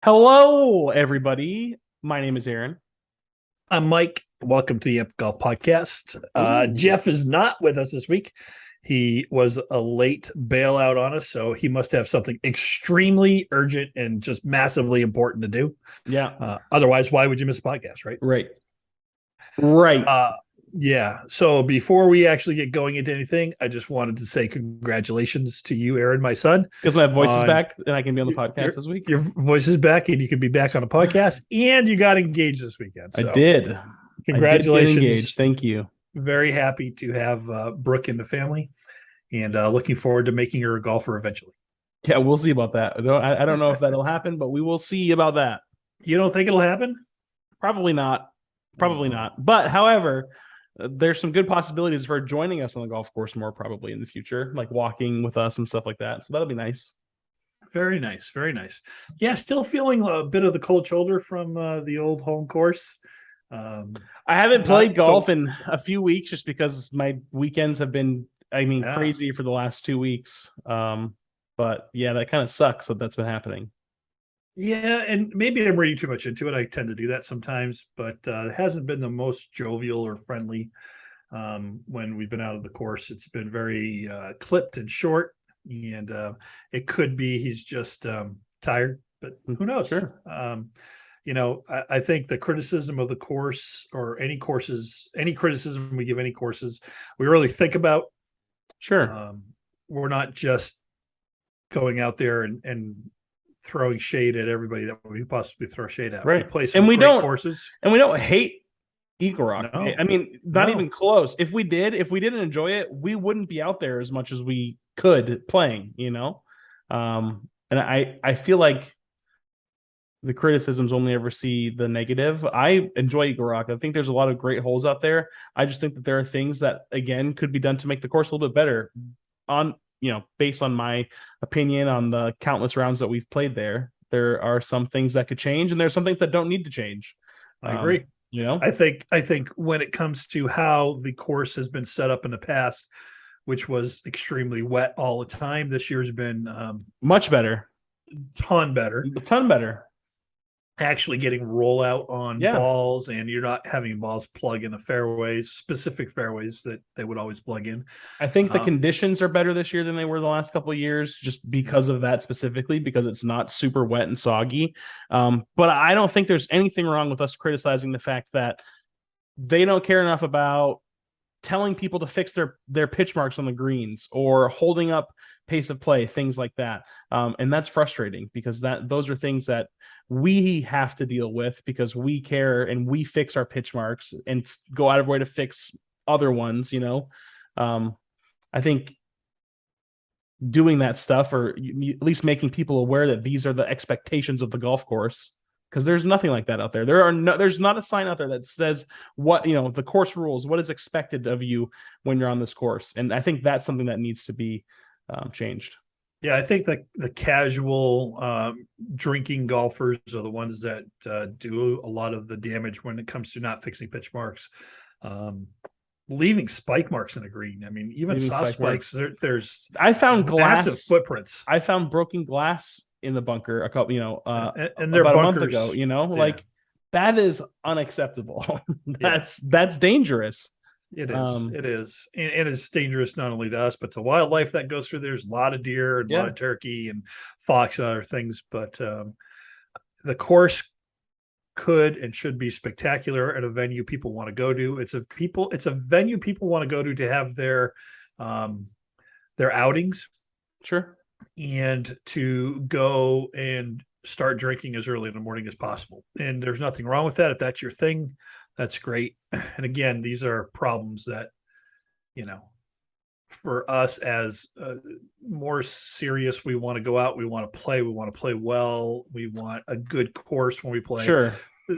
Hello, everybody. My name is Aaron. I'm Mike. Welcome to the Imp Golf Podcast. Ooh. Jeff is not with us this week. He was a late bailout on us, so he must have something extremely urgent and just massively important to do. Yeah, Otherwise, why would you miss a podcast, right? right. Right. Uh, yeah. So before we actually get going into anything, I just wanted to say congratulations to you, Aaron, my son, Because my voice is on back and I can be on the your podcast this week. your voice is back and you can be back on a podcast, and you got engaged this weekend. I So did. I did get engaged. congratulations. Thank you. Very happy to have Brooke in the family, and looking forward to making her a golfer eventually. Yeah, we'll see about that. I don't know if that'll happen, but we will see about that. You don't think it'll happen? Probably not. Probably not. But however, there's some good possibilities for joining us on the golf course more probably in the future, like walking with us and stuff like that. So that'll be nice. Very nice, very nice. Yeah, still feeling a bit of the cold shoulder from the old home course. I haven't Not played don't. golf in a few weeks just because my weekends have been, Yeah, crazy for the last 2 weeks. But yeah, that kind of sucks that that's been happening. yeah, and maybe I'm reading too much into it. I tend to do that sometimes, but it hasn't been the most jovial or friendly when we've been out of the course. It's been very clipped and short, and it could be he's just tired, but who knows? Sure. I think the criticism of the course or any criticism we give any courses, we really think about. Sure. Um, we're not just going out there and throwing shade at everybody that we possibly throw shade at. We Right. play And some we great don't courses. and we don't hate Eagle Rock. No, Not even no, close. If we didn't enjoy it, we wouldn't be out there as much as we could playing. And I feel like the criticisms only ever see the negative. I enjoy Eagle Rock. I think there's a lot of great holes out there. I just think that there are things that again could be done to make the course a little bit better on, based on my opinion on the countless rounds that we've played there. There are some things that could change and there's some things that don't need to change. I agree. You know, I think when it comes to how the course has been set up in the past, which was extremely wet all the time, this year's been much better. ton better. A ton better. Actually getting rollout on Yeah. balls, and you're not having balls plug in the fairways, specific fairways that they would always plug in. I think the Um, conditions are better this year than they were the last couple of years, just yeah. because of that specifically, because it's not super wet and soggy. But I don't think there's anything wrong with us criticizing the fact that they don't care enough about telling people to fix their pitch marks on the greens or holding up pace of play, things like that. And that's frustrating because those are things that we have to deal with because we care and we fix our pitch marks and go out of our way to fix other ones. I think doing that stuff or at least making people aware that these are the expectations of the golf course because there's nothing like that out there. There's not a sign out there that says what the course rules, what is expected of you when you're on this course, and I think that's something that needs to be changed. Yeah, I think that the casual drinking golfers are the ones that do a lot of the damage when it comes to not fixing pitch marks, um, leaving spike marks in a green. I mean, even Leaving soft spike spikes, marks. there's I found massive glass. footprints, I found broken glass in the bunker a couple, and they're about a month ago. bunkers. Yeah, Like that is unacceptable. yeah. That's dangerous. It is. Um, It is. And it's dangerous not only to us, but to wildlife that goes through. There's a lot of deer and a lot yeah, of turkey and fox and other things. But the course could and should be spectacular at a venue people want to go to. It's a venue people want to go to have um, their outings sure. and to go and start drinking as early in the morning as possible. And there's nothing wrong with that. If that's your thing, that's great. And again, these are problems that, you know, for us as more serious, we want to go out, we want to play well, we want a good course when we play. Sure.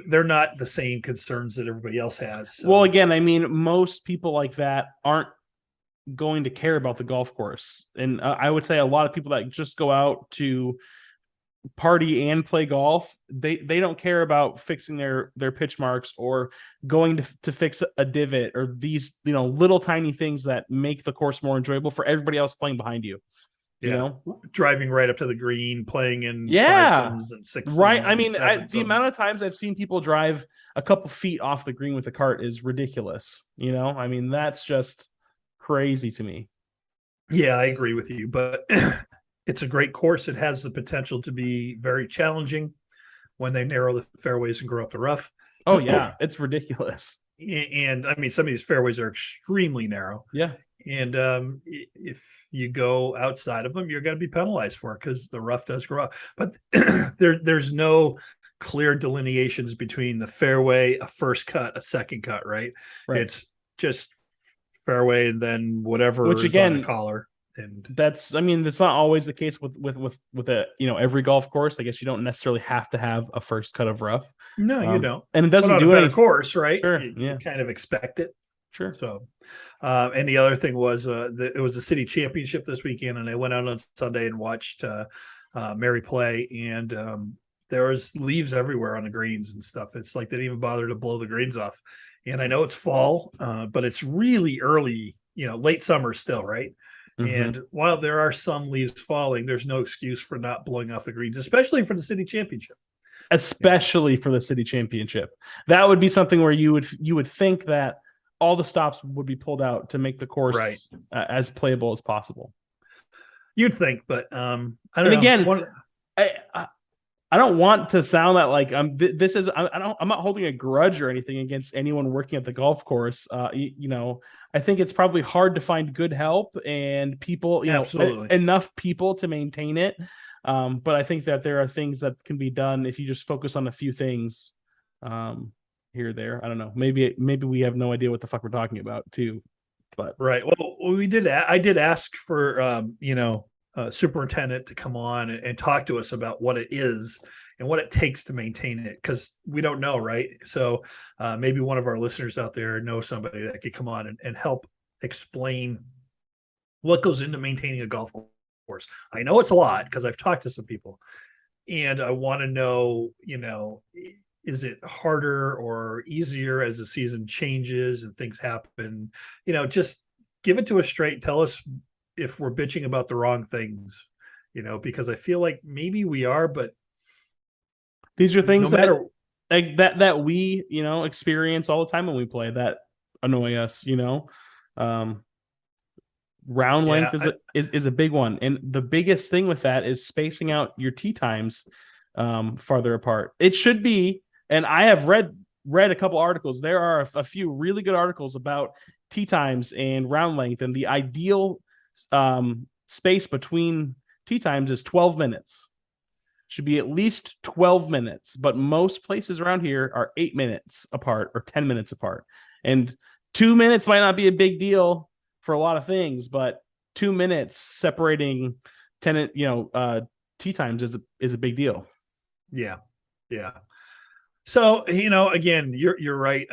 They're not the same concerns that everybody else has. Well, So again, most people like that aren't going to care about the golf course. And I would say a lot of people that just go out to party and play golf, they don't care about fixing their pitch marks or going to fix a divot or these little tiny things that make the course more enjoyable for everybody else playing behind you. You know, driving right up to the green, playing in yeah, 5-somes and 6-somes right. I and mean, the 7-somes. amount of times I've seen people drive a couple feet off the green with a cart is ridiculous. You know, I mean, that's just crazy to me. Yeah, I agree with you, but it's a great course. It has the potential to be very challenging when they narrow the fairways and grow up the rough. Oh yeah, it's ridiculous. And I mean, some of these fairways are extremely narrow. Yeah. And if you go outside of them, you're going to be penalized for it because the rough does grow up. But there's no clear delineations between the fairway, a first cut, a second cut, right? Right. It's just fairway and then whatever Which is on again, the collar. And that's, I mean, that's not always the case with a, you know, every golf course. I guess you don't necessarily have to have a first cut of rough. no, you don't. And it But doesn't on a do better anything. course, right? Sure. You Yeah. kind of expect it. Sure. So, and the other thing was it was a city championship this weekend, and I went out on Sunday and watched Mary play, and there was leaves everywhere on the greens and stuff. It's like they didn't even bother to blow the greens off. And I know it's fall, but it's really early, you know, late summer still, right? Mm-hmm. And while there are some leaves falling, there's no excuse for not blowing off the greens, especially for the city championship. Especially for the city championship, that would be something where you would think that all the stops would be pulled out to make the course right. As playable as possible. You'd think, but I don't and know. Again, I don't want to sound that like this is I'm not holding a grudge or anything against anyone working at the golf course. You know, I think it's probably hard to find good help and people, you Absolutely. know, enough people to maintain it. But I think that there are things that can be done if you just focus on a few things here or there. I don't know. Maybe we have no idea what the fuck we're talking about too. But right. Well, I did ask for you know, superintendent to come on and talk to us about what it is and what it takes to maintain it, because we don't know, right? So maybe one of our listeners out there knows somebody that could come on and help explain what goes into maintaining a golf course. I know it's a lot because I've talked to some people, and I want to know, you know, is it harder or easier as the season changes and things happen? You know, just give it to us straight. Tell us if we're bitching about the wrong things, you know, because I feel like maybe we are, but these are things no matter that we, you know, experience all the time when we play that annoy us, you know. Round length is a big one, and the biggest thing with that is spacing out your tee times farther apart. It should be, and I have read a couple articles. There are a few really good articles about tee times and round length, and the ideal space between tee times is 12 minutes. Should be at least 12 minutes, but most places around here are 8 minutes apart or 10 minutes apart, and 2 minutes might not be a big deal for a lot of things, but 2 minutes separating tenant, you know, tee times is a big deal. Yeah. So, you know, again, you're right.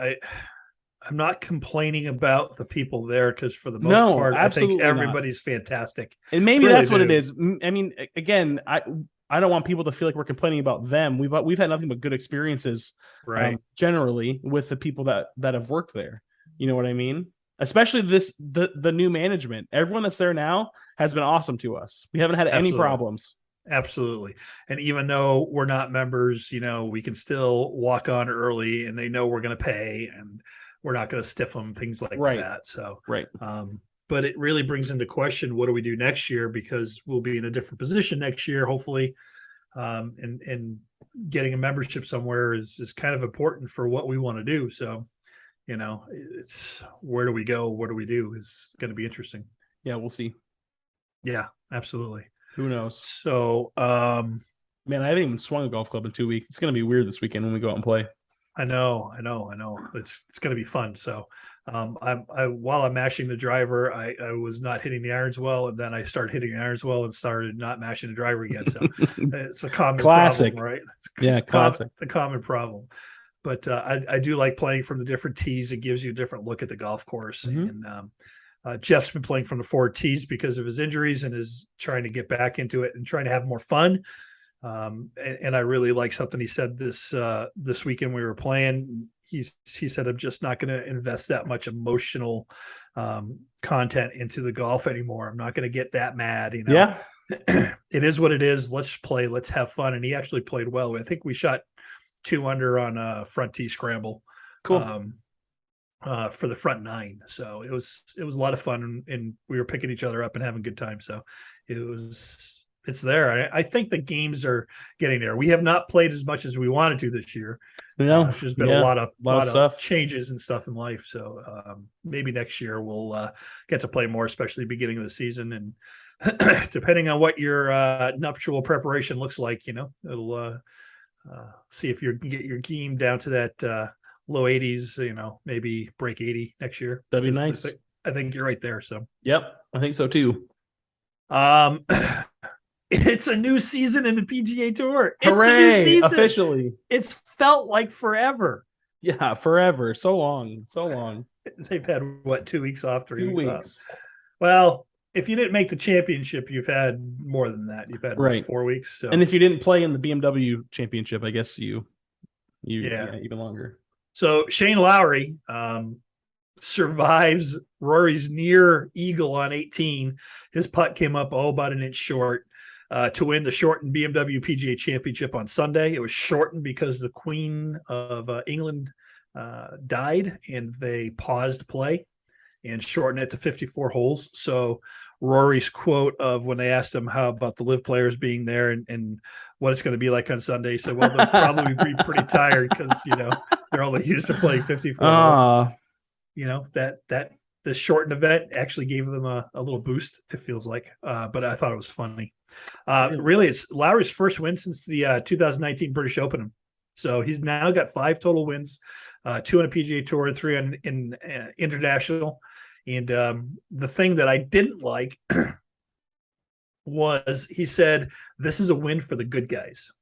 I'm not complaining about the people there because for the most part, I think everybody's fantastic. And maybe really that's what it is. I mean, again, I don't want people to feel like we're complaining about them. We've had nothing but good experiences, right? Generally with the people that have worked there. You know what I mean? Especially the new management. Everyone that's there now has been awesome to us. We haven't had any problems. Absolutely. And even though we're not members, you know, we can still walk on early, and they know we're going to pay, and we're not going to stiff them, things like that. So, but it really brings into question, what do we do next year? Because we'll be in a different position next year, hopefully. And getting a membership somewhere is kind of important for what we want to do. So, you know, it's where do we go? What do we do? Is going to be interesting. Yeah, we'll see. Yeah, absolutely. Who knows? So, man, I haven't even swung a golf club in 2 weeks. It's going to be weird this weekend when we go out and play. I know. It's going to be fun. So, while I'm mashing the driver, I was not hitting the irons well, and then I started hitting the irons well and started not mashing the driver again. So, it's a common classic problem, right? Classic. It's a common problem. But I do like playing from the different tees. It gives you a different look at the golf course. Mm-hmm. And Jeff's been playing from the 4 tees because of his injuries and is trying to get back into it and trying to have more fun. And I really like something he said this weekend we were playing. He said, I'm just not going to invest that much emotional content into the golf anymore. I'm not going to get that mad, you know. Yeah. It is what it is. Let's play. Let's have fun. And he actually played well. I think we shot 2 under on a front tee scramble. Cool. For the front nine. So it was a lot of fun, and we were picking each other up and having a good time. So it's there. I think the games are getting there. We have not played as much as we wanted to this year. There's been a lot of stuff, changes and stuff in life. So maybe next year we'll get to play more, especially beginning of the season. And depending on what your nuptial preparation looks like, it'll see if you can get your game down to that low 80s, maybe break 80 next year. That'd be nice. I think you're right there. So, yep, I think so too. It's a new season in the PGA Tour. Hooray, it's a new season. Officially. It's felt like forever. Yeah, forever. So long. They've had, 2 weeks off, 3 2 weeks weeks off? Well, if you didn't make the championship, you've had more than that. You've had 4 weeks. So. And if you didn't play in the BMW championship, I guess you even longer. So Shane Lowry survives Rory's near eagle on 18. His putt came up about an inch short to win the shortened BMW PGA Championship on Sunday. It was shortened because the Queen of England died, and they paused play and shortened it to 54 holes. So Rory's quote of when they asked him how about the live players being there and what it's going to be like on Sunday, he said, well, they'll probably be pretty tired because, they're only used to playing 54 holes. That the shortened event actually gave them a little boost, it feels like. But I thought it was funny. Really, it's Lowry's first win since the 2019 British Open. So he's now got 5 total wins, 2 on a PGA Tour, 3 in international. And the thing that I didn't like was he said, this is a win for the good guys.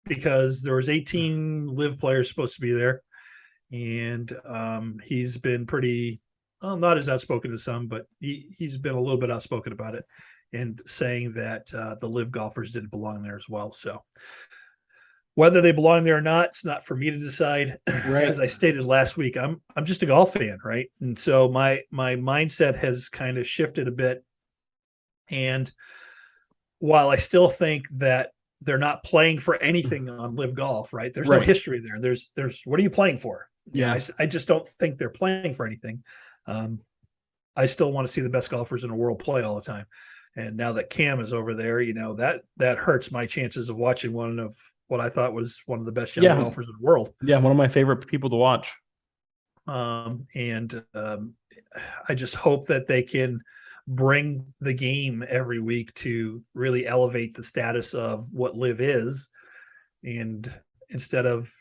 Because there was 18 live players supposed to be there. And he's been pretty, not as outspoken as some, but he's been a little bit outspoken about it and saying that the live golfers didn't belong there as well. So whether they belong there or not, it's not for me to decide. Right. As I stated last week, I'm just a golf fan, right? And so my mindset has kind of shifted a bit. And while I still think that they're not playing for anything on live golf, right? There's no history there. There's what are you playing for? Yeah. I just don't think they're playing for anything. I still want to see the best golfers in the world play all the time. And now that Cam is over there, that hurts my chances of watching one of what I thought was one of the best young golfers in the world. Yeah, one of my favorite people to watch. I just hope that they can bring the game every week to really elevate the status of what live is. And instead of,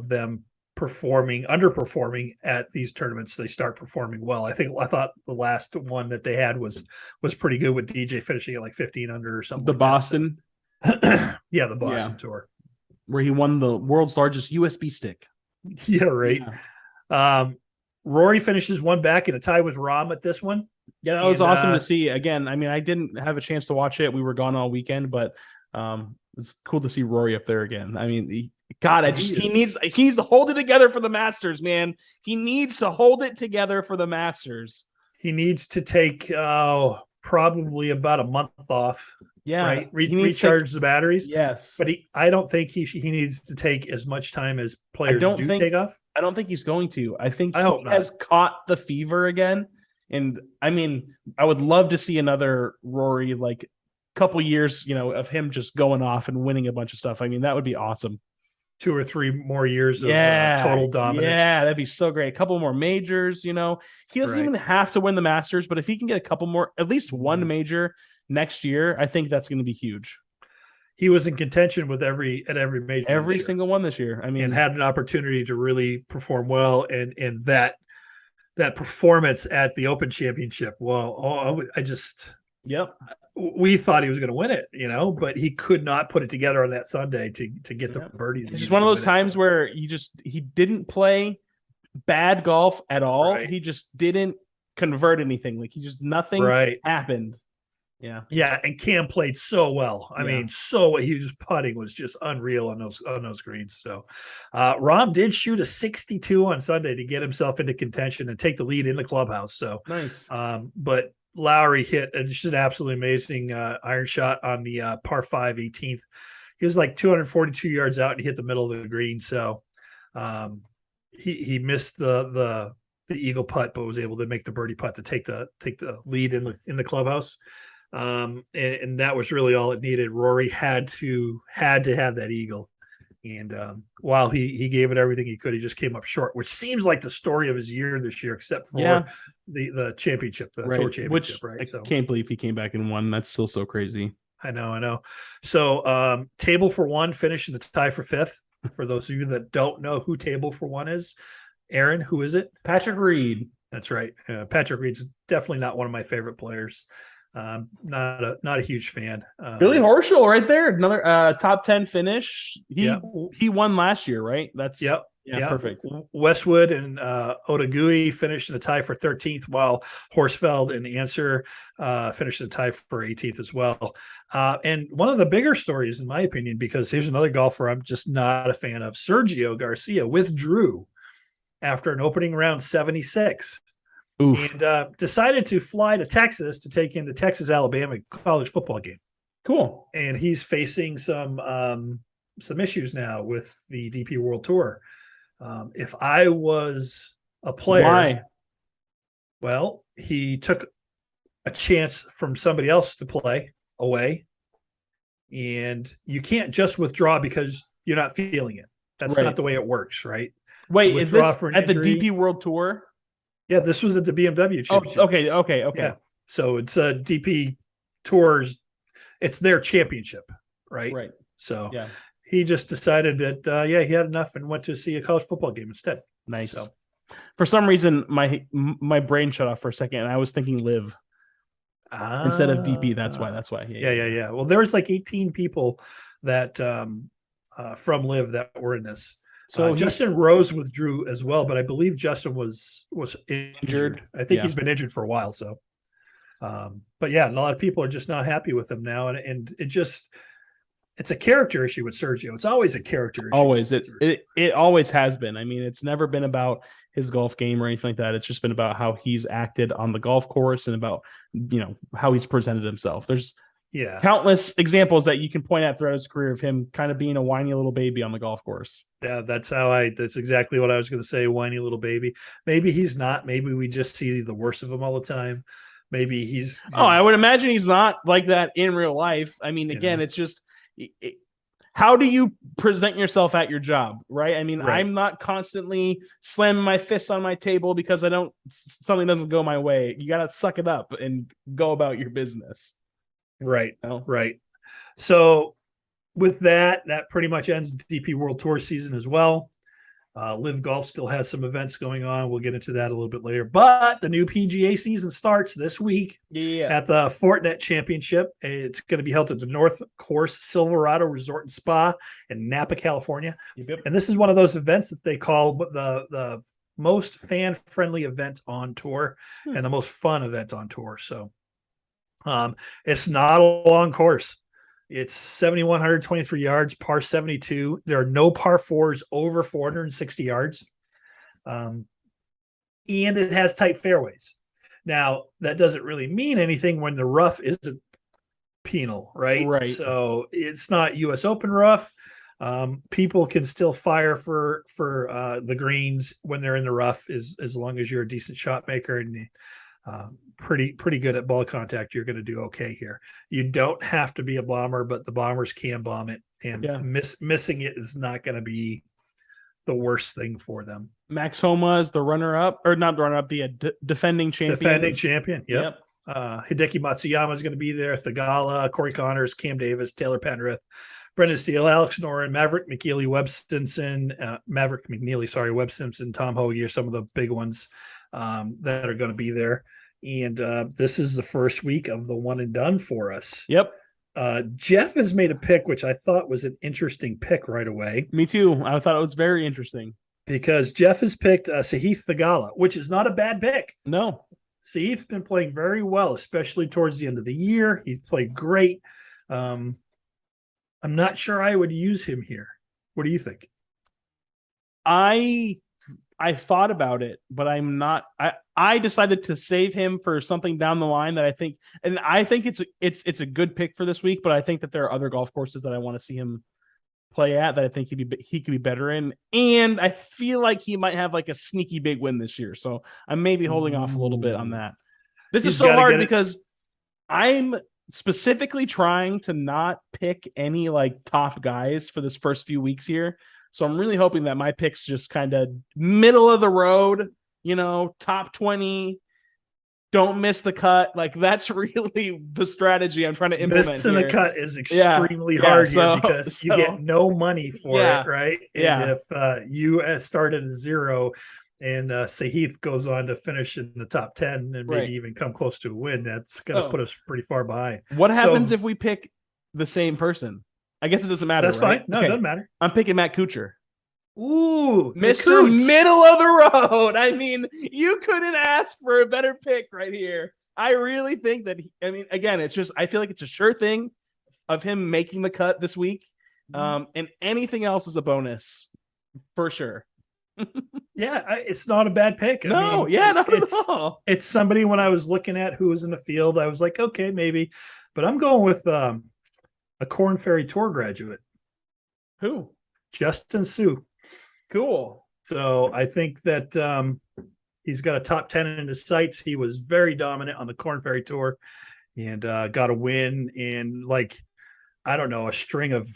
them underperforming at these tournaments, they start performing well. I thought the last one that they had was pretty good with DJ finishing at like 15 under or something. The Boston. Yeah, the Boston tour. Where he won the world's largest USB stick. Yeah, right. Yeah. Rory finishes one back in a tie with Rahm at this one. Yeah, that was awesome to see. Again, I mean, I didn't have a chance to watch it. We were gone all weekend, but it's cool to see Rory up there again. I mean, he needs to hold it together for the Masters, man. He needs to hold it together for the Masters. He needs to take probably about a month off. Yeah, right. Recharge the batteries. Yes, but I don't think he needs to take as much time as players take off. I don't think he's going to. I think he has caught the fever again. And I mean, I would love to see another Rory, like couple years, of him just going off and winning a bunch of stuff. I mean, that would be awesome. 2 or 3 more years of total dominance. Yeah, that'd be so great. A couple more majors, he doesn't even have to win the Masters, but if he can get a couple more, at least one major next year, I think that's going to be huge. He was in contention with every major, every single one this year. I mean, and had an opportunity to really perform well, and that performance at the Open Championship. Well, we thought he was going to win it, but he could not put it together on that Sunday to get the birdies. It's just one of those times where he didn't play bad golf at all. Right. He just didn't convert anything. Like nothing happened. Yeah. Yeah. And Cam played so well. I mean, his putting was just unreal on those greens. So Rahm did shoot a 62 on Sunday to get himself into contention and take the lead in the clubhouse. So nice. But Lowry hit just an absolutely amazing iron shot on the par 5 18th. He was like 242 yards out and he hit the middle of the green. So he missed the eagle putt, but was able to make the birdie putt to take the lead in the clubhouse. And that was really all it needed. Rory had to have that eagle. And while he gave it everything he could, he just came up short, which seems like the story of his year this year, except for the championship, the tour championship, which right? I can't believe he came back and won. That's still so crazy. I know. So table for one finished in the tie for fifth. For those of you that don't know who table for one is, Aaron, who is it? Patrick Reed. That's right. Patrick Reed's definitely not one of my favorite players. Not a huge fan. Billy Horschel right there, another top 10 finish. He won last year, right? That's perfect. Westwood and Otagui finished in the tie for 13th, while Horsfeld and Answer finished in the tie for 18th as well. And one of the bigger stories, in my opinion, because here's another golfer I'm just not a fan of, Sergio Garcia withdrew after an opening round 76. Oof. And decided to fly to Texas to take in the Texas-Alabama college football game. Cool. And he's facing some issues now with the DP World Tour. If I was a player, why? Well, he took a chance from somebody else to play away, and you can't just withdraw because you're not feeling it. That's not the way it works, right? Wait, is this at the DP World Tour? Yeah, this was at the BMW Championship. Oh, okay. Yeah. So it's a DP Tours. It's their championship, right? Right. So he just decided that, he had enough and went to see a college football game instead. Nice. So, for some reason, my brain shut off for a second, and I was thinking Live instead of DP. That's why. Yeah. Well, there was like 18 people that from Live that were in this. So Justin Rose withdrew as well, but I believe Justin was injured. I think he's been injured for a while. So, but yeah, a lot of people are just not happy with him now, and it's a character issue with Sergio. It's always a character issue. Always, it always has been. I mean, it's never been about his golf game or anything like that. It's just been about how he's acted on the golf course and about how he's presented himself. There's countless examples that you can point at throughout his career of him kind of being a whiny little baby on the golf course. Yeah, that's exactly what I was going to say. Whiny little baby. Maybe he's not. Maybe we just see the worst of him all the time. Maybe he's I would imagine he's not like that in real life. I mean, again, it's just how do you present yourself at your job, right? I mean, I'm not constantly slamming my fists on my table because something doesn't go my way. You got to suck it up and go about your business. Right. Right. So with that pretty much ends the DP World Tour season as well. Live Golf still has some events going on. We'll get into that a little bit later. But the new PGA season starts this week at the Fortinet Championship. It's going to be held at the North Course Silverado Resort and Spa in Napa, California. Yep. And this is one of those events that they call the most fan-friendly event on tour and the most fun event on tour. So it's not a long course. It's 7,123 yards, par 72. There are no par fours over 460 yards. And it has tight fairways. Now, that doesn't really mean anything when the rough isn't penal, right? Right. So it's not U.S. Open rough. People can still fire for the greens when they're in the rough as long as you're a decent shot maker and pretty good at ball contact. You're going to do okay here. You don't have to be a bomber, but the bombers can bomb it, and missing it is not going to be the worst thing for them. Max Homa is the runner-up, or not the runner-up, the defending champion. Yep. Hideki Matsuyama is going to be there. Thagala, Corey Connors, Cam Davis, Taylor Penrith, Brendan Steele, Alex Noren, Maverick McNeely, Webb Simpson, Webb Simpson, Tom Hoagie are some of the big ones that are going to be there. And this is the first week of the one and done for us. Yep. Jeff has made a pick, which I thought was an interesting pick right away. Me too. I thought it was very interesting. Because Jeff has picked Sahith Thagala, which is not a bad pick. No. Sahith's been playing very well, especially towards the end of the year. He's played great. I'm not sure I would use him here. What do you think? I I thought about it, but I'm not. I decided to save him for something down the line that I think, and I think it's a good pick for this week. But I think that there are other golf courses that I want to see him play at that I think he could be better in, and I feel like he might have like a sneaky big win this year. So I'm maybe holding off a little bit on that. This is so hard because I'm specifically trying to not pick any like top guys for this first few weeks here. So I'm really hoping that my picks just kind of middle of the road, top 20, don't miss the cut. Like that's really the strategy I'm trying to implement. Missing the cut is extremely hard here because you get no money for it, right? And if you start at a 0 and Sahith goes on to finish in the top 10 and maybe even come close to a win, that's going to put us pretty far behind. What happens if we pick the same person? I guess it doesn't matter. That's fine. No, it doesn't matter. I'm picking Matt Kuchar. Ooh, Mr. Middle of the road. I mean, you couldn't ask for a better pick right here. I really think that, again, it's just, I feel like it's a sure thing of him making the cut this week. And anything else is a bonus for sure. It's not a bad pick. Not at all. It's somebody when I was looking at who was in the field, I was like, okay, maybe, but I'm going with a Korn Ferry Tour graduate. Who? Justin Suh. Cool. So I think that he's got a top 10 in his sights. He was very dominant on the Korn Ferry Tour and got a win in a string of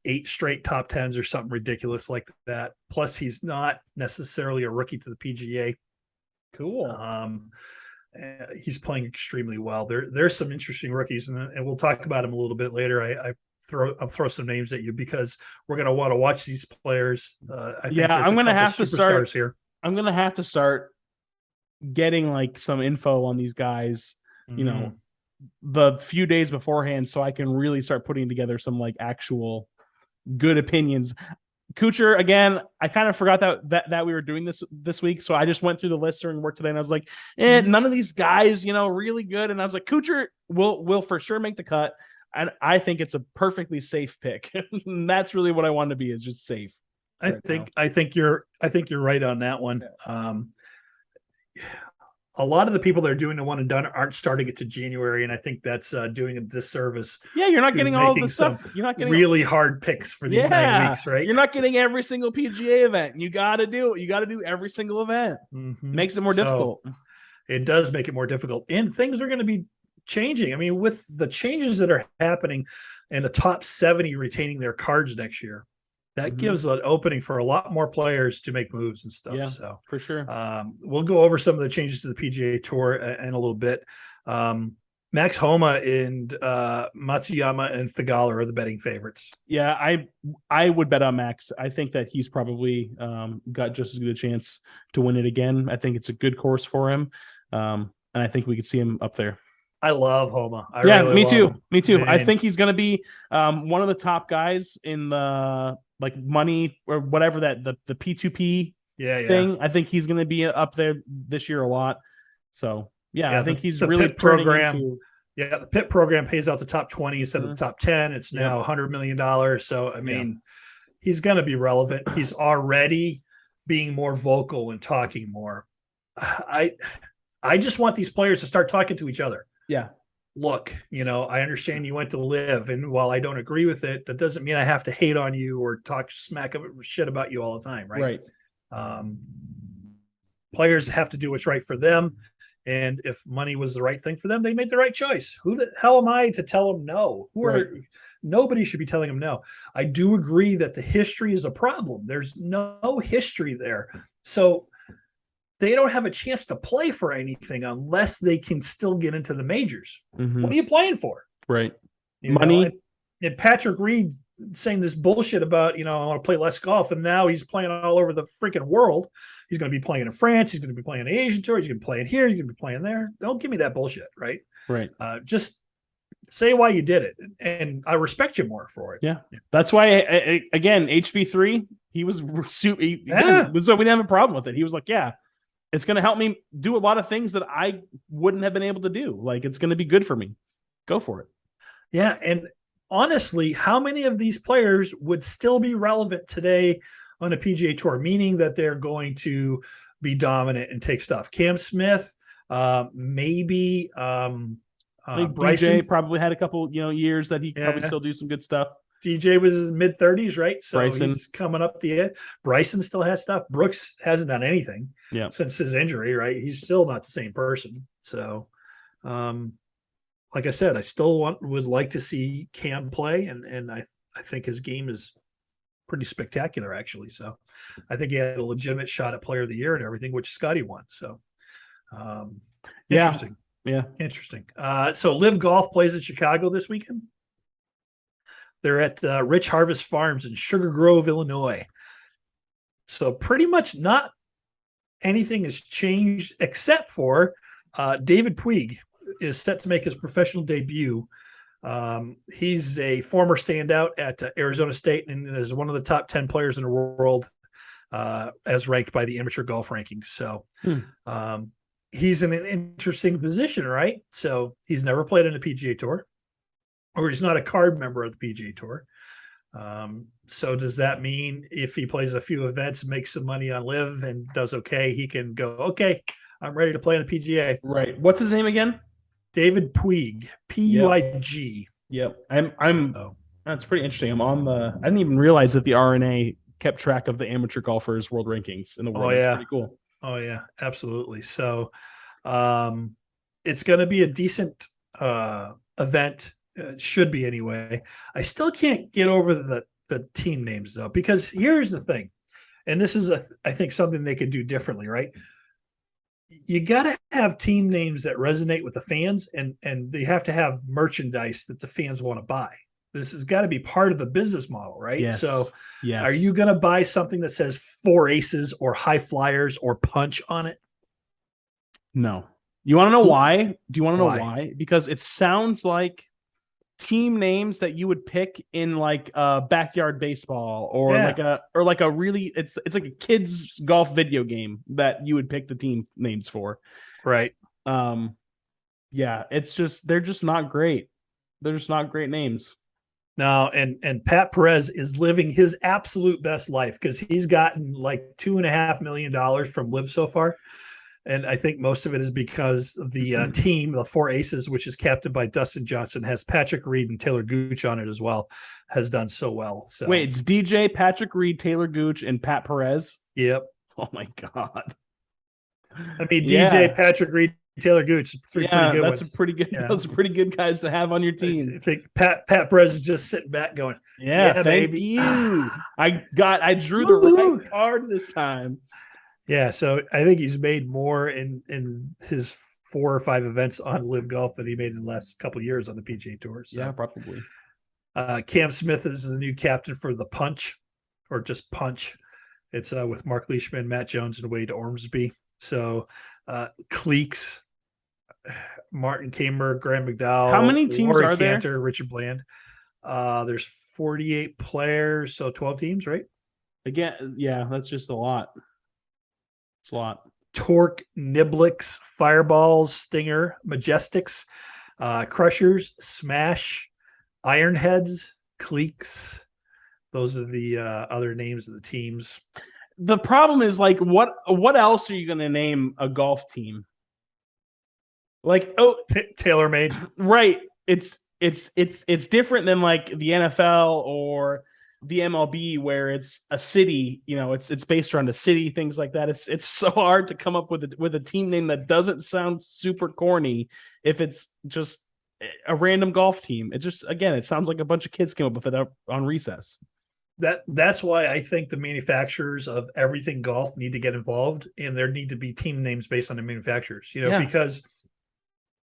8 straight top 10s or something ridiculous like that. Plus, he's not necessarily a rookie to the PGA. Cool. He's playing extremely well. There's some interesting rookies, and we'll talk about him a little bit later. I'll throw some names at you because we're going to want to watch these players. I'm going to have to start here. I'm going to have to start getting some info on these guys, the few days beforehand, so I can really start putting together some actual good opinions. Kuchar, again, I kind of forgot that we were doing this week, so I just went through the list during work today, and I was like, none of these guys, really good. And I was like, Kuchar will for sure make the cut. And I think it's a perfectly safe pick. That's really what I want to be, is just safe. I think you're right on that one. A lot of the people that are doing the one and done aren't starting it to January, and I think that's doing a disservice. Yeah, you're not getting all the stuff. You're not getting really hard picks for these 9 weeks, right? You're not getting every single PGA event. You got to do it. You got to do every single event. Makes it more difficult. It does make it more difficult, and things are going to be changing. With the changes that are happening and the top 70 retaining their cards next year, that gives an opening for a lot more players to make moves and stuff. Yeah, so for sure. We'll go over some of the changes to the PGA Tour in a little bit. Max Homa and Matsuyama and Theegala are the betting favorites. Yeah, I would bet on Max. I think that he's probably got just as good a chance to win it again. I think it's a good course for him. And I think we could see him up there. I love Homa. Me too. Man. I think he's going to be one of the top guys in the money or whatever the P2P thing. I think he's going to be up there this year a lot. So I think he's really program. The PIP program pays out the top 20 instead of the top 10. It's now $100 million. So he's going to be relevant. He's already being more vocal and talking more. I just want these players to start talking to each other. Yeah. Look, I understand you went to live, and while I don't agree with it, that doesn't mean I have to hate on you or talk shit about you all the time, right? Right. Players have to do what's right for them, and if money was the right thing for them, they made the right choice. Who the hell am I to tell them no? Nobody should be telling them no. I do agree that the history is a problem. There's no history there, so they don't have a chance to play for anything unless they can still get into the majors. What are you playing for? Right. Money. And Patrick Reed saying this bullshit about, I want to play less golf. And now he's playing all over the freaking world. He's going to be playing in France. He's going to be playing the Asian Tour. He's going to be playing here. He's going to be playing there. Don't give me that bullshit. Right. Right. Just say why you did it. And I respect you more for it. Yeah. That's why, again, HV3, he was so we didn't have a problem with it. He was like, it's going to help me do a lot of things that I wouldn't have been able to do. It's going to be good for me. Go for it. Yeah. And honestly, how many of these players would still be relevant today on a PGA Tour, meaning that they're going to be dominant and take stuff. Cam Smith, maybe I think Bryson. DJ probably had a couple, years that he could probably Yeah. still do some good stuff. DJ was his mid 30s, right? So Bryson. he's coming up the edge. Bryson still has stuff. Brooks hasn't done anything Yeah. since his injury, right? He's still not the same person. So, like I said, I still would like to see Cam play, and I think his game is pretty spectacular, actually. So I think he had a legitimate shot at Player of the Year and everything, which Scotty won. So, interesting. Yeah. Interesting. So Live Golf plays in Chicago this weekend. They're at Rich Harvest Farms in Sugar Grove, Illinois. So pretty much not anything has changed except for David Puig is set to make his professional debut. He's a former standout at Arizona State and is one of the top 10 players in the world as ranked by the amateur golf rankings. So he's in an interesting position, right? So he's never played on the PGA Tour, or he's not a card member of the PGA Tour. So does that mean if he plays a few events, makes some money on Live and does okay, he can go, okay, I'm ready to play on the PGA. Right. What's his name again? David Puig, Puig. Yep. That's pretty interesting. I didn't even realize that the RNA kept track of the amateur golfers world rankings in the world. Oh, yeah. It's pretty cool. Oh yeah, absolutely. So, it's going to be a decent event. It should be anyway. I still can't get over the team names though, because here's the thing, and this is I think something they could do differently, right? You got to have team names that resonate with the fans, and they have to have merchandise that the fans want to buy. This has got to be part of the business model, right? Yes. So, yes. Are you going to buy something that says 4 Aces or High Flyers or Punch on it? No. You want to know why? Do you want to know Why? why? Because it sounds like team names that you would pick in like backyard baseball or like a really it's like a kids golf video game that you would pick the team names for. Right. Yeah, they're just not great. They're just not great names. No, and Pat Perez is living his absolute best life because he's gotten like $2.5 million from Live so far. And I think most of it is because the team, the 4 Aces, which is captained by Dustin Johnson, has Patrick Reed and Taylor Gooch on it as well, has done so well. So wait, it's DJ, Patrick Reed, Taylor Gooch, and Pat Perez? Yep. Oh my God. I mean, DJ, Patrick Reed, Taylor Gooch, pretty good ones. Those are pretty good guys to have on your team. I think Pat Perez is just sitting back going, thank baby. you. I drew the right card this time. Yeah, so I think he's made more in his 4 or 5 events on Live Golf than he made in the last couple of years on the PGA Tour. So. Yeah, probably. Cam Smith is the new captain for the Punch, or just Punch. It's with Mark Leishman, Matt Jones, and Wade Ormsby. So Cleeks, Martin Kamer, Graham McDowell. How many teams Laurie are Cantor, there? Richard Bland. There's 48 players, so 12 teams, right? Again, yeah, that's just a lot. It's a lot. Torque, Niblix, Fireballs, Stinger, Majestics, Crushers, Smash, Ironheads, Cleeks. Those are the other names of the teams. The problem is, like, what else are you going to name a golf team? Like, TaylorMade, right? It's different than like the NFL or the MLB, where it's a city. It's based around a city, things like that. It's so hard to come up with a team name that doesn't sound super corny if it's just a random golf team. It sounds like a bunch of kids came up with it on recess. That's why I think the manufacturers of everything golf need to get involved, and there need to be team names based on the manufacturers, because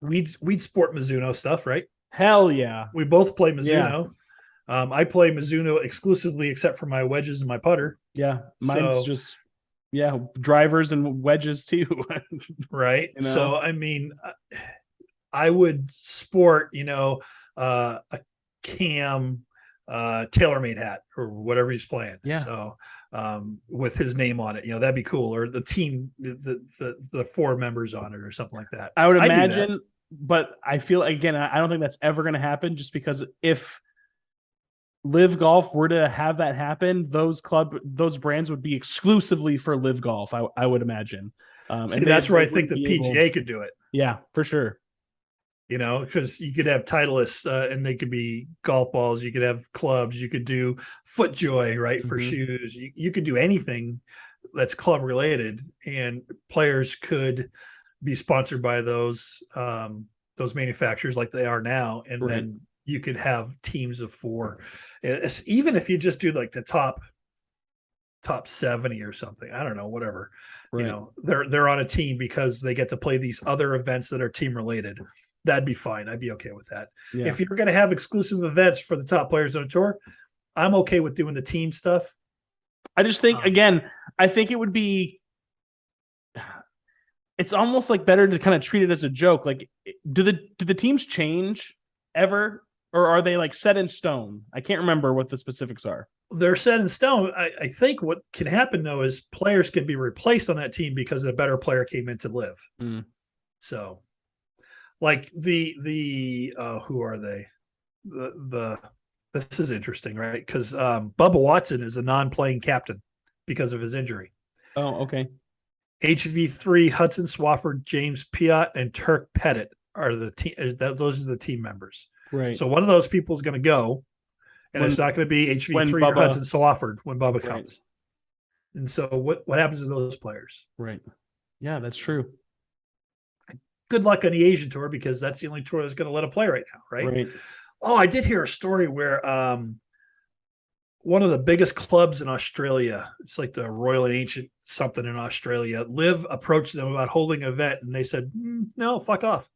we'd sport Mizuno stuff, right? Hell yeah. We both play Mizuno. Yeah. I play Mizuno exclusively except for my wedges and my putter. Yeah. Mine's just drivers and wedges too. Right. So, I mean, I would sport, a Cam TaylorMade hat or whatever he's playing. Yeah. So with his name on it, that'd be cool. Or the team, the 4 members on it or something like that. I would imagine, but I feel, again, I don't think that's ever going to happen, just because if Live Golf were to have that happen, those brands would be exclusively for Live Golf. I would imagine, See, and that's where they I think wouldn't the be able. PGA could do it. Yeah, for sure. Because you could have Titleists and they could be golf balls. You could have clubs. You could do FootJoy, right, for Mhm. shoes. You could do anything that's club related, and players could be sponsored by those manufacturers like they are now, and Right, then you could have teams of four. Even if you just do like the top 70 or something, I don't know, whatever. right. They're on a team because they get to play these other events that are team related. That'd be fine. I'd be okay with that. Yeah. If you're going to have exclusive events for the top players on the tour, I'm okay with doing the team stuff. I just think Um, again, I think it would be it's almost like better to kind of treat it as a joke. Like, do the teams change ever, or are they like set in stone? I can't remember what the specifics are. they're set in stone. I think what can happen though is players can be replaced on that team because a better player came in to live. Mm. So, like the who are they? The This is interesting, right? Because Bubba Watson is a non-playing captain because of his injury. Oh, okay. HV3, Hudson Swafford, James Piot, and Turk Pettit are the team. Those are the team members. Right. So one of those people is going to go, and When- it's not going to be when HV3 or Bubba- Hudson Swafford when Bubba Right. comes. And so what happens to those players? Right. Yeah, that's true. Good luck on the Asian tour because that's the only tour that's going to let a play right now, right? Right. Oh, I did hear a story where one of the biggest clubs in Australia, it's like the Royal and Ancient something in Australia, Liv approached them about holding an event, and they said, no, fuck off.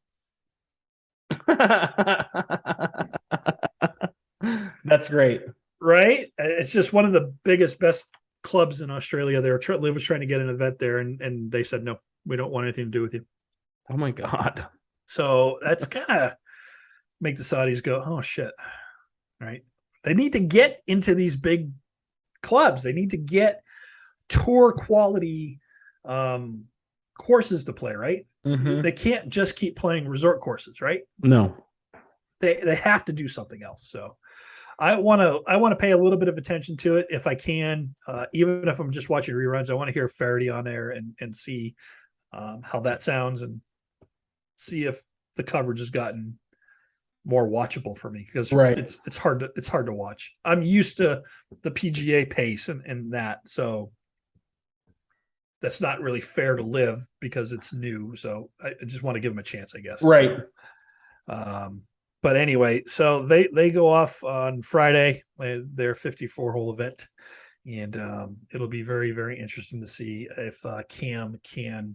That's great. Right? It's just one of the biggest, best clubs in Australia. Liv was trying to get an event there, and they said, no, we don't want anything to do with you. Oh my god. So that's kind of make the Saudis go, oh shit. Right? They need to get into these big clubs. They need to get tour quality courses to play, right? Mhm. They can't just keep playing resort courses, right? No. They have to do something else. So I want to pay a little bit of attention to it if I can, even if I'm just watching reruns. I want to hear Faraday on there and see how that sounds and see if the coverage has gotten more watchable for me because Right. it's hard to watch. I'm used to the PGA pace and that, so that's not really fair to Liv because it's new. So I just want to give them a chance, I guess. Right. So, but anyway, so they go off on Friday, their 54 hole event, and it'll be very, very interesting to see if Cam can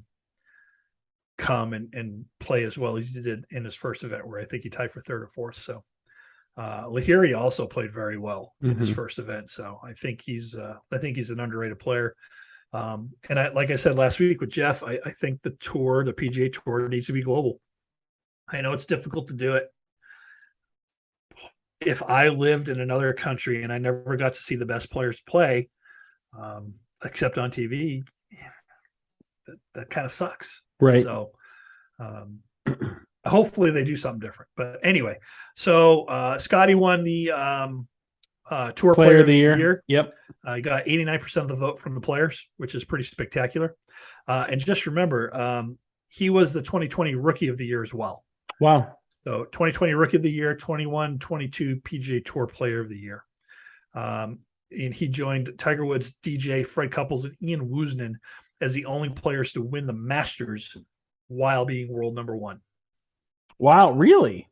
come and play as well as he did in his first event, where I think he tied for third or fourth. So Lahiri also played very well in his first event. So I think he's an underrated player. And like I said last week with Jeff, I think the PGA Tour needs to be global. I know it's difficult to do it. If I lived in another country and I never got to see the best players play, except on TV, that kind of sucks. Right. So hopefully they do something different. But anyway, so Scotty won the Tour Player of the Year. Yep. He got 89% of the vote from the players, which is pretty spectacular. And just remember, he was the 2020 Rookie of the Year as well. Wow. So 2020 Rookie of the Year, 21-22 PGA Tour Player of the Year. And he joined Tiger Woods, DJ, Fred Couples, and Ian Woosnam as the only players to win the Masters while being world number one. Wow, really?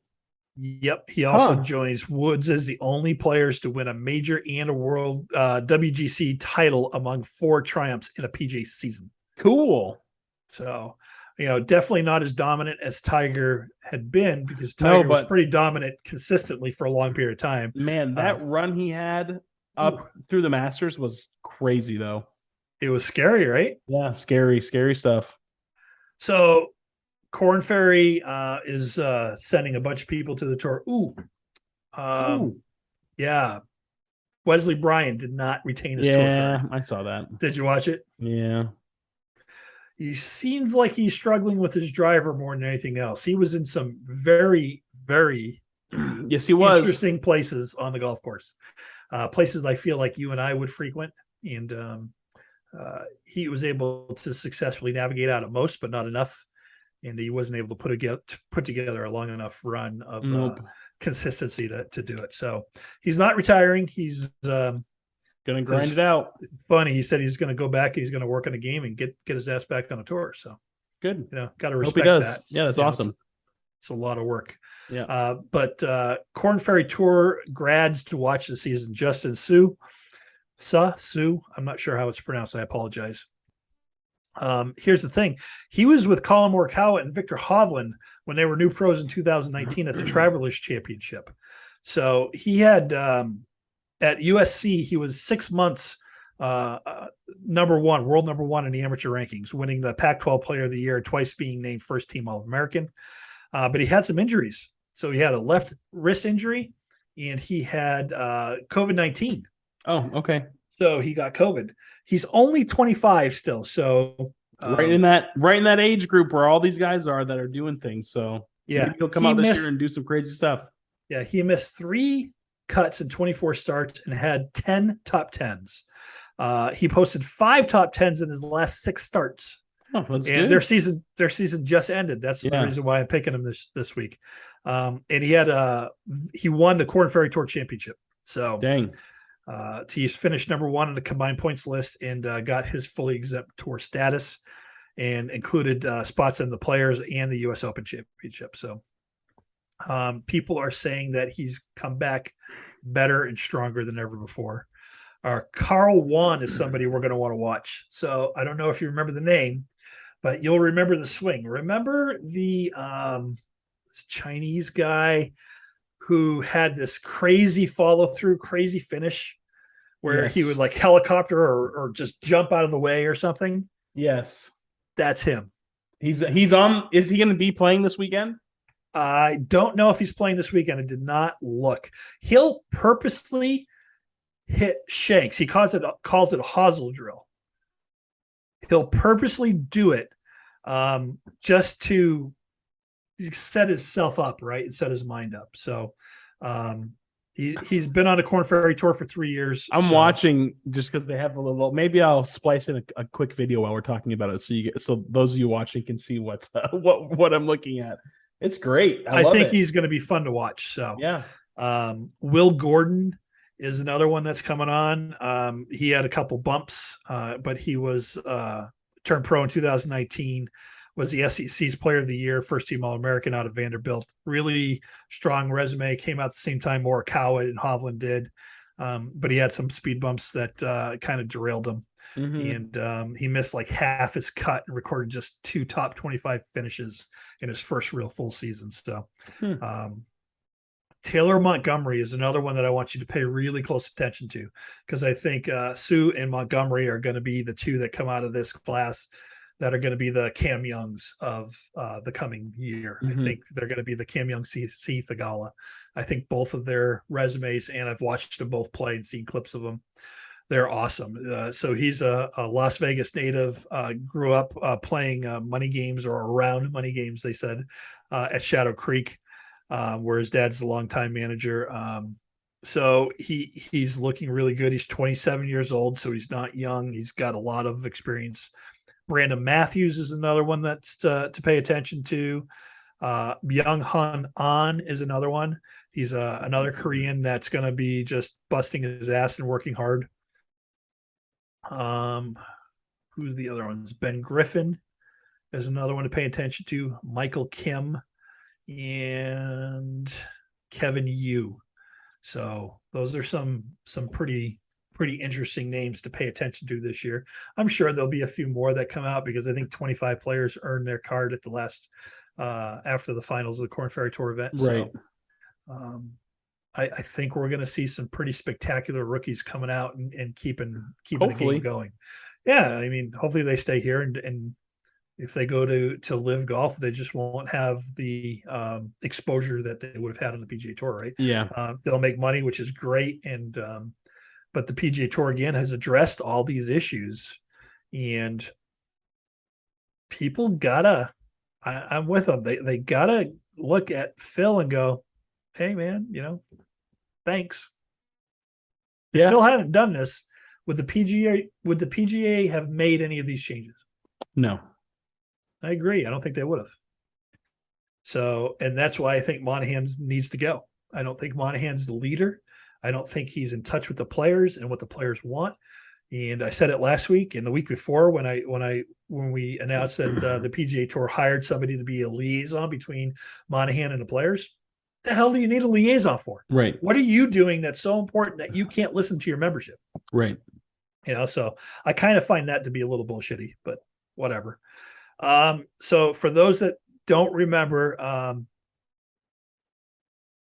Yep. He also joins Woods as the only players to win a major and a world WGC title among 4 triumphs in a PGA season. Cool. So, definitely not as dominant as Tiger had been, because Tiger was pretty dominant consistently for a long period of time. Man, that run he had up through the Masters was crazy, though. It was scary, right? Yeah, scary stuff. So Corn Ferry is sending a bunch of people to the tour. Yeah. Wesley Bryan did not retain his tour card. Yeah, I saw that. Did you watch it? Yeah. He seems like he's struggling with his driver more than anything else. He was in some very, very Yes, he was. Interesting places on the golf course, places I feel like you and I would frequent. And he was able to successfully navigate out of most, but not enough. And he wasn't able to put together a long enough run of Nope. consistency to do it. So he's not retiring. He's Gonna grind it out. funny. He said he's going to go back. He's going to work on a game and get his ass back on a tour. So Good. got to Hope he respect does. that. Yeah, that's awesome. It's a lot of work. Yeah. But Corn Ferry Tour grads to watch the season: Justin Sue. I'm not sure how it's pronounced. I apologize. Here's the thing. He was with Colin Morikawa and Victor Hovland when they were new pros in 2019 at the Travelers Championship. So he had at USC, he was 6 months world number one in the amateur rankings, winning the Pac-12 Player of the Year, twice being named first team All-American. But he had some injuries. So he had a left wrist injury and he had COVID-19. Oh, okay. So he got COVID. He's only 25 still. So right in that age group where all these guys are that are doing things. So yeah, maybe he'll come out this year and do some crazy stuff. Yeah, he missed 3 cuts in 24 starts and had 10 top 10s. He posted 5 top 10s in his last 6 starts. Oh, that's and good. their season just ended. That's the reason why I'm picking him this week. And he won the Corn Ferry Tour Championship. So dang. He's finished number 1 on the combined points list and got his fully exempt tour status and included spots in the Players and the U.S. Open Championship. So people are saying that he's come back better and stronger than ever before. Carl Wan is somebody we're going to want to watch. So I don't know if you remember the name, but you'll remember the swing. Remember the Chinese guy who had this crazy follow through, crazy finish where he would like helicopter or just jump out of the way or something? Yes. That's him. He's on. Is he going to be playing this weekend? I don't know if he's playing this weekend. I did not look. He'll purposely hit shanks. He calls it a hosel drill. He'll purposely do it just to set himself up, right, and set his mind up. So he's been on a Corn Ferry Tour for 3 years. I'm watching just because they have a little. Maybe I'll splice in a quick video while we're talking about it, so those of you watching can see what I'm looking at. It's great. I think he's going to be fun to watch. So yeah. Will Gordon is another one that's coming on. He had a couple bumps, but he was turned pro in 2019. Was the SEC's Player of the Year, first team All-American out of Vanderbilt. Really strong resume. Came out the same time Morikawa and Hovland did, but he had some speed bumps that kind of derailed him. Mm-hmm. And he missed like half his cut and recorded just 2 top 25 finishes in his first real full season. So Taylor Montgomery is another one that I want you to pay really close attention to, because I think Sue and Montgomery are going to be the 2 that come out of this class that are going to be the Cam Youngs of the coming year. Mm-hmm. I think they're going to be the Cam Young C. Thagala. I think both of their resumes, and I've watched them both play and seen clips of them. They're awesome. So he's a Las Vegas native, grew up playing money games or around money games, they said, at Shadow Creek, where his dad's a longtime manager. So he's looking really good. He's 27 years old, so he's not young. He's got a lot of experience. Brandon Matthews is another one that's to pay attention to. Byung Hun An is another one. He's another Korean that's going to be just busting his ass and working hard. Who's the other ones? Ben Griffin is another one to pay attention to. Michael Kim and Kevin Yu. So those are some pretty interesting names to pay attention to this year. I'm sure there'll be a few more that come out, because I think 25 players earned their card at the last after the finals of the Corn Ferry Tour event. Right. So I think we're going to see some pretty spectacular rookies coming out and keeping the game going. Yeah, I mean, hopefully they stay here, and if they go to live golf, they just won't have the exposure that they would have had on the PGA Tour, right? Yeah, they'll make money, which is great, and but the PGA Tour again has addressed all these issues, and people gotta. I'm with them. They gotta look at Phil and go, hey man, thanks. If Yeah. Phil hadn't done this, would the PGA have made any of these changes? No. I agree. I don't think they would have. So, and that's why I think Monahan needs to go. I don't think Monahan's the leader. I don't think he's in touch with the players and what the players want. And I said it last week and the week before when we announced that the PGA Tour hired somebody to be a liaison between Monahan and the players. The hell do you need a liaison for? Right. What are you doing that's so important that you can't listen to your membership? Right. So I kind of find that to be a little bullshitty, but whatever. So for those that don't remember,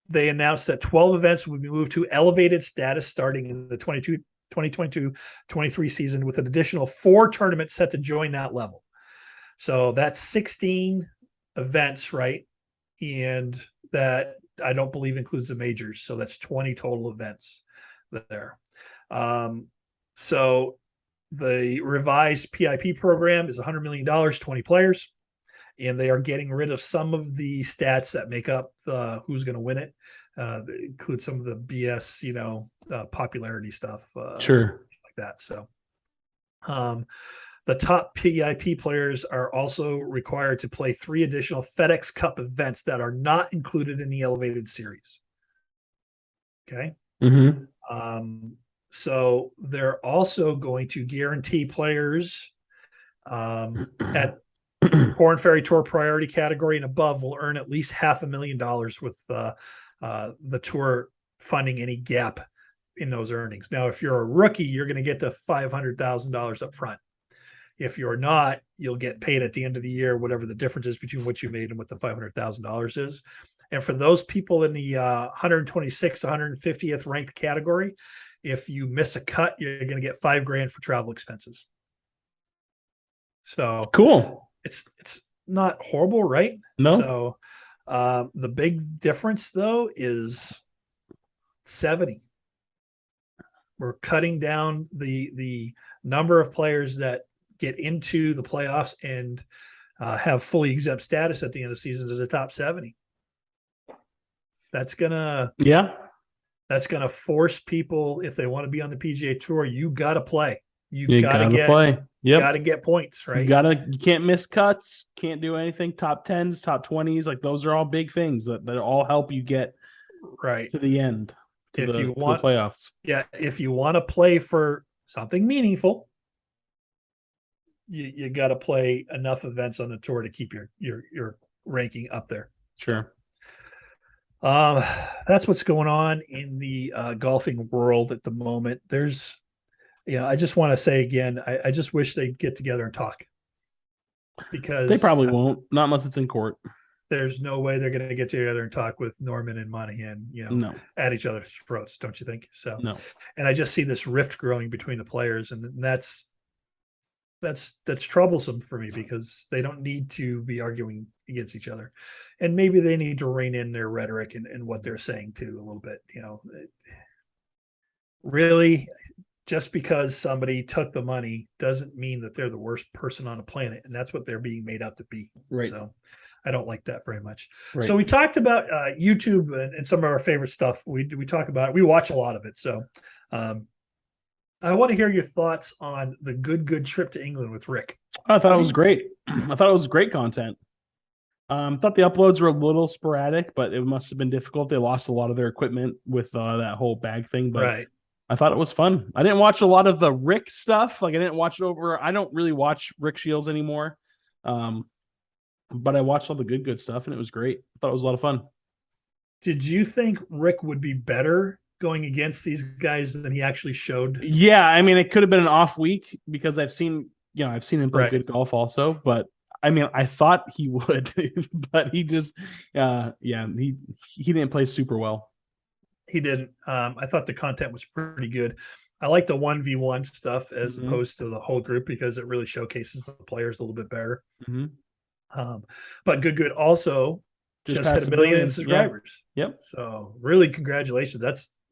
they announced that 12 events would be moved to elevated status starting in the 2022-23 season, with an additional 4 tournaments set to join that level. So that's 16 events, right? And that I don't believe includes the majors. So that's 20 total events there. So the revised PIP program is $100 million, 20 players. And they are getting rid of some of the stats that make up who's going to win it. Include some of the BS, popularity stuff, Sure. like that. So, the top PIP players are also required to play 3 additional FedEx Cup events that are not included in the elevated series. Okay. Mm-hmm. So they're also going to guarantee players at Corn Ferry Tour priority category and above will earn at least $500,000 with the tour funding any gap in those earnings. Now, if you're a rookie, you're going to get the $500,000 up front. If you're not, you'll get paid at the end of the year, whatever the difference is between what you made and what the $500,000 is. And for those people in the 126th, 150th ranked category, if you miss a cut, you're going to get $5,000 for travel expenses. So cool. It's not horrible, right? No. So the big difference though is 70. We're cutting down the number of players that get into the playoffs and have fully exempt status at the end of seasons as a top 70. That's gonna force people, if they want to be on the PGA Tour, you got to play. You gotta play. Yep. Got to get points, right? You can't miss cuts, can't do anything. Top 10s, top 20s, like those are all big things that all help you get right to the end, to the playoffs. Yeah, if you want to play for something meaningful, you got to play enough events on the tour to keep your ranking up there. Sure. That's what's going on in the golfing world at the moment. I just want to say again, I just wish they'd get together and talk, because they probably won't, not unless it's in court. There's no way they're going to get together and talk with Norman and Monahan, no. at each other's throats, don't you think? So, no. And I just see this rift growing between the players, and that's troublesome for me, because they don't need to be arguing against each other, and maybe they need to rein in their rhetoric and what they're saying too a little bit. Really, just because somebody took the money doesn't mean that they're the worst person on the planet, and that's what they're being made out to be. Right. So I don't like that very much. Right. So we talked about YouTube and some of our favorite stuff. We talk about it. We watch a lot of it. So I want to hear your thoughts on the good trip to England with Rick. I thought it was great. I thought it was great content. Thought the uploads were a little sporadic, but it must have been difficult. They lost a lot of their equipment with that whole bag thing, but right. I thought it was fun. I didn't watch a lot of the Rick stuff. Like I didn't watch it over. I don't really watch Rick Shields anymore. But I watched all the good stuff, and it was great. I thought it was a lot of fun. Did you think Rick would be better going against these guys than he actually showed? Yeah, I mean, it could have been an off week, because I've seen him play good golf also. But I mean, I thought he would, but he just, he didn't play super well. He didn't. I thought the content was pretty good. I like the 1v1 stuff as opposed to the whole group, because it really showcases the players a little bit better. But good also just hit 1 million subscribers. Yep. So really, congratulations.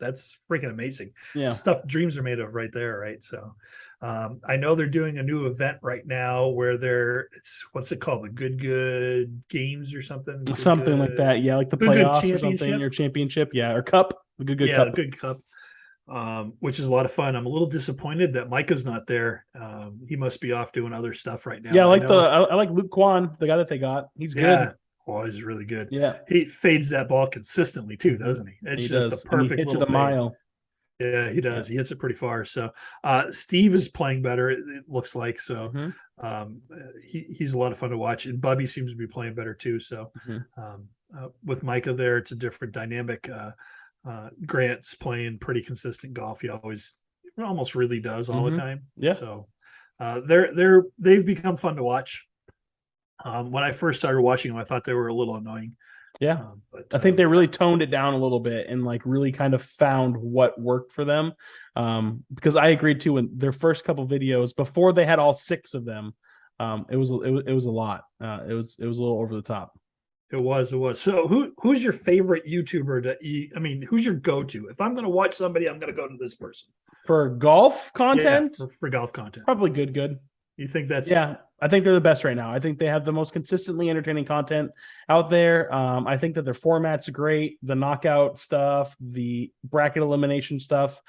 that's freaking amazing. Yeah. Stuff dreams are made of right there, right? So I know they're doing a new event right now where it's what's it called? The Good Games or something? Something like that. Yeah, like the Good playoffs or something, Championship. or championship. Yeah, or cup. The Good Yeah, Cup. the Good Cup. Which is a lot of fun. I'm a little disappointed that Micah's not there. He must be off doing other stuff right now. Yeah, I like Luke Kwan, the guy that they got. He's good. Yeah. Oh, he's really good. Yeah, he fades that ball consistently too, doesn't he? It's he just does. a perfect And he hits little it a fade. mile. Yeah, he does. He hits it pretty far. So Steve is playing better, it looks like. So he's a lot of fun to watch. And Bubby seems to be playing better too. So with Micah there, it's a different dynamic. Grant's playing pretty consistent golf. He almost really does all the time. Yeah. So they've become fun to watch. When I first started watching them, I thought they were a little annoying. Yeah. But I think they really toned it down a little bit and like really kind of found what worked for them. Because I agreed too, in their first couple videos before they had all 6 of them, it was a lot. It was a little over the top. It was. So who's your favorite YouTuber who's your go-to? If I'm going to watch somebody, I'm going to go to this person. For golf content? Yeah, for golf content. Probably good. You think that's... Yeah, I think they're the best right now. I think they have the most consistently entertaining content out there. I think that their format's great. The knockout stuff, the bracket elimination stuff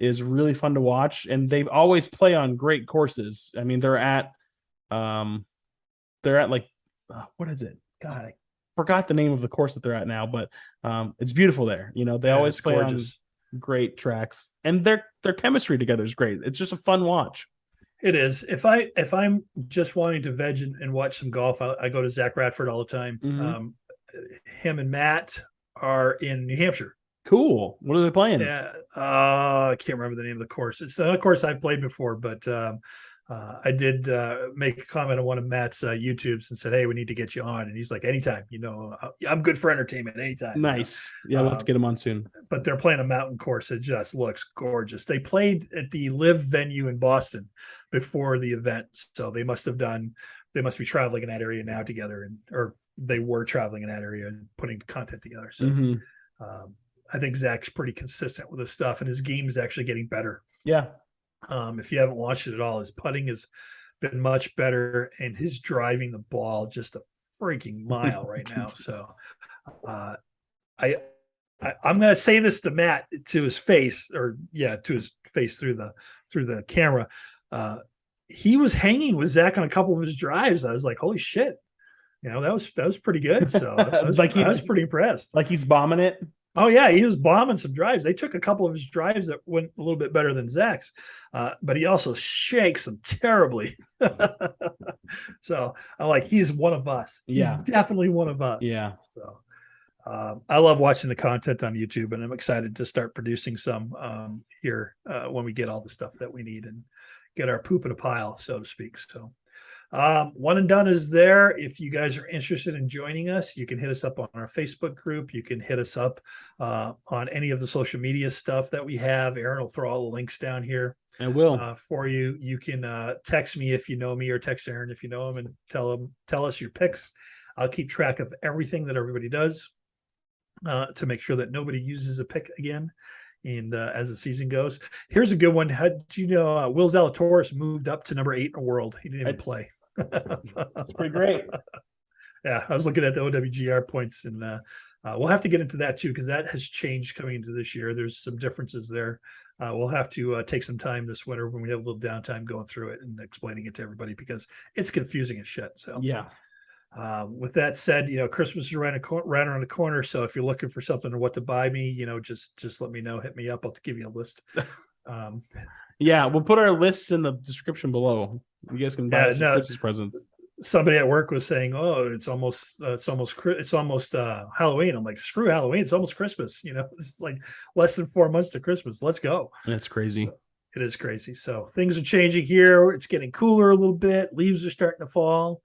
is really fun to watch. And they always play on great courses. I mean, they're at like, what is it? God, I forgot the name of the course that they're at now, but it's beautiful there. You know, they always play gorgeous on great tracks, and their chemistry together is great. It's just a fun watch. It is. If I'm just wanting to veg and watch some golf, I go to Zach Radford all the time. Him and Matt are in New Hampshire. Cool. What are they playing? Yeah, I can't remember the name of the course. It's not a course I've played before, but I did make a comment on one of Matt's YouTubes and said, "Hey, we need to get you on." And he's like, "Anytime, I'm good for entertainment anytime." Nice. Yeah, we'll have to get him on soon. But they're playing a mountain course. It just looks gorgeous. They played at the Live venue in Boston before the event. So they must be traveling in that area now together, or they were traveling in that area and putting content together. So I think Zach's pretty consistent with his stuff, and his game is actually getting better. Yeah. If you haven't watched it at all, his putting has been much better, and his driving the ball just a freaking mile right now. So I'm going to say this to Matt, to his face, to his face through the camera. He was hanging with Zach on a couple of his drives. I was like, holy shit. That was pretty good. So I was pretty impressed. Like he's bombing it. Oh yeah, he was bombing some drives. They took a couple of his drives that went a little bit better than Zach's, but he also shakes them terribly. So I'm like, he's one of us. He's definitely one of us. Yeah. So I love watching the content on YouTube, and I'm excited to start producing some here when we get all the stuff that we need and get our poop in a pile, so to speak. So One and Done is there. If you guys are interested in joining us, you can hit us up on our Facebook group. You can hit us up on any of the social media stuff that we have. Aaron will throw all the links down here. I will. For you. You can text me if you know me, or text Aaron if you know him, and tell us your picks. I'll keep track of everything that everybody does to make sure that nobody uses a pick again. And as the season goes, here's a good one. How did you know Will Zalatoris moved up to number 8 in the world? He didn't even play. That's pretty great. Yeah, I was looking at the OWGR points, and we'll have to get into that too, because that has changed coming into this year. There's some differences there. We'll have to take some time this winter when we have a little downtime going through it and explaining it to everybody, because it's confusing as shit. So yeah. With that said, Christmas is right around the corner. So if you're looking for something or what to buy me, just let me know. Hit me up. I'll give you a list. Yeah, we'll put our lists in the description below. You guys can buy some Christmas presents. Somebody at work was saying, "Oh, it's almost Halloween." I'm like, "Screw Halloween! It's almost Christmas." It's like less than 4 months to Christmas. Let's go. That's crazy. So, it is crazy. So things are changing here. It's getting cooler a little bit. Leaves are starting to fall.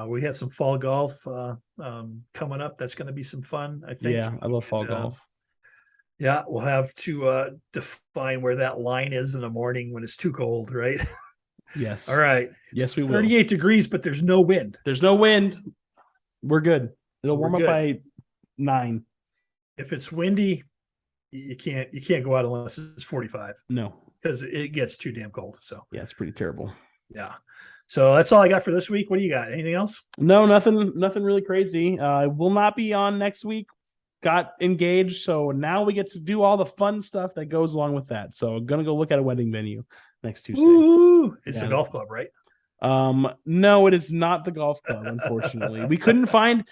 We have some fall golf coming up. That's going to be some fun, I think. Yeah, I love fall golf. Yeah, we'll have to define where that line is in the morning when it's too cold, right? Yes. All right. Yes, we will. 38 degrees, but there's no wind. There's no wind. We're good. It'll warm up by 9. If it's windy, you can't go out unless it's 45 No. because it gets too damn cold. So Yeah, it's pretty terrible. yeah. So that's all I got for this week. What do you got? Anything else? No, nothing really crazy. I will not be on next week. Got engaged, so now we get to do all the fun stuff that goes along with that. So I'm gonna go look at a wedding venue next Tuesday. Ooh, it's Yeah. a golf club, right? No, it is not the golf club, unfortunately. we couldn't find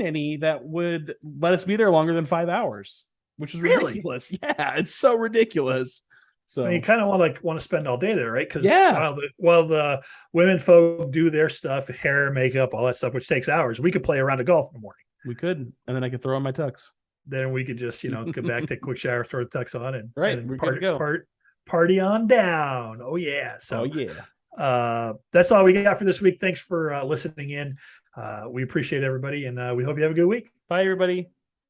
any that would let us be there longer than 5 hours, which is Really? ridiculous. Yeah, it's so ridiculous. So I mean, you kind of want to spend all day there, right? Because Yeah. while the women folk do their stuff, hair, makeup, all that stuff, which takes hours, we could play around a golf in the morning. we could, and then I could throw on my tux. Then we could just, get back, take a quick shower, throw the tux on, and Right, we're good to go. party on down. Oh yeah. So Oh yeah. that's all we got for this week. Thanks for listening in. We appreciate everybody, and we hope you have a good week. Bye, everybody.